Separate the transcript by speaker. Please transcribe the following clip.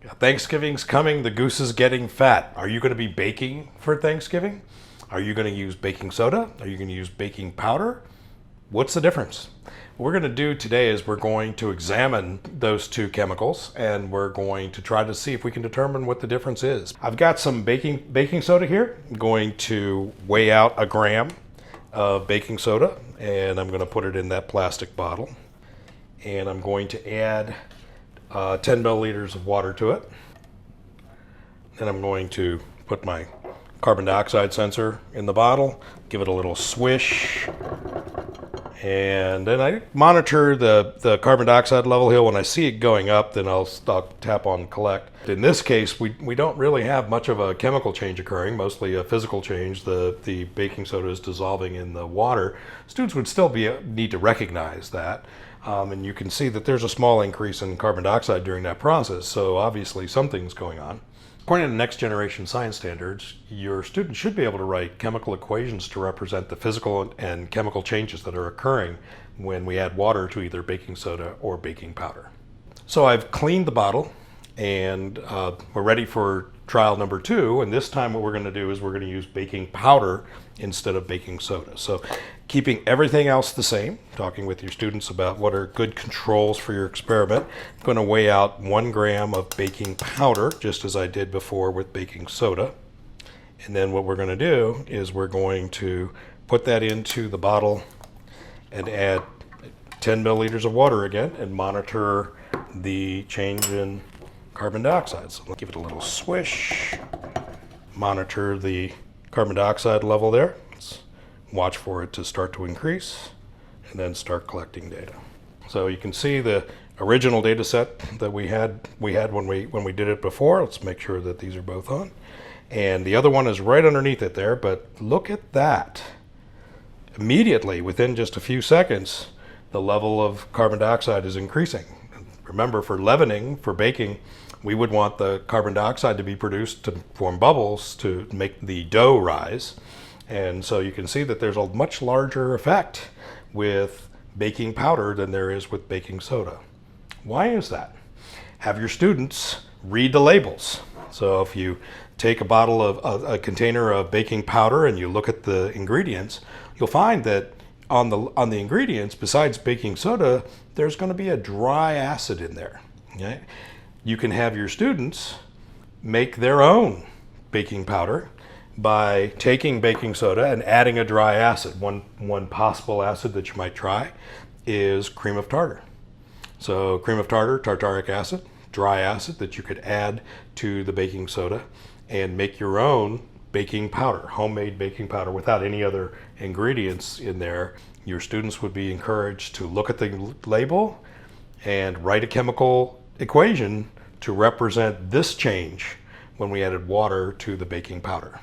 Speaker 1: Thanksgiving's coming, the goose is getting fat. Are you going to be baking for Thanksgiving? Are you going to use baking soda? Are you going to use baking powder? What's the difference? What we're going to do today is we're going to examine those two chemicals and we're going to try to see if we can determine what the difference is. I've got some baking soda here. I'm going to weigh out a gram of baking soda and I'm going to put it in that plastic bottle. And I'm going to add 10 milliliters of water to it. Then I'm going to put my carbon dioxide sensor in the bottle, give it a little swish, and then I monitor the carbon dioxide level here. When I see it going up, then I'll tap on collect. In this case, we don't really have much of a chemical change occurring, mostly a physical change. The baking soda is dissolving in the water. Students would still need to recognize that. And you can see that there's a small increase in carbon dioxide during that process, so obviously something's going on. According to next generation science standards, your students should be able to write chemical equations to represent the physical and chemical changes that are occurring when we add water to either baking soda or baking powder. So I've cleaned the bottle and we're ready for trial number 2, and this time what we're going to do is we're going to use baking powder instead of baking soda. So keeping everything else the same, talking with your students about what are good controls for your experiment, I'm going to weigh out 1 gram of baking powder, just as I did before with baking soda. And then what we're going to do is we're going to put that into the bottle and add 10 milliliters of water again and monitor the change in carbon dioxide. So let's give it a little swish, monitor the carbon dioxide level there. Let's watch for it to start to increase and then start collecting data. So you can see the original data set that we had when we did it before. Let's make sure that these are both on. And the other one is right underneath it there, but look at that. Immediately, within just a few seconds, the level of carbon dioxide is increasing. Remember, for leavening, for baking, we would want the carbon dioxide to be produced to form bubbles to make the dough rise. And so you can see that there's a much larger effect with baking powder than there is with baking soda. Why is that? Have your students read the labels. So if you take a bottle of a container of baking powder and you look at the ingredients, you'll find that on the ingredients, besides baking soda, there's going to be a dry acid in there. Okay? You can have your students make their own baking powder by taking baking soda and adding a dry acid. One possible acid that you might try is cream of tartar. So cream of tartar, tartaric acid, dry acid that you could add to the baking soda and make your own baking powder, homemade baking powder without any other ingredients in there. Your students would be encouraged to look at the label and write a chemical equation to represent this change when we added water to the baking powder.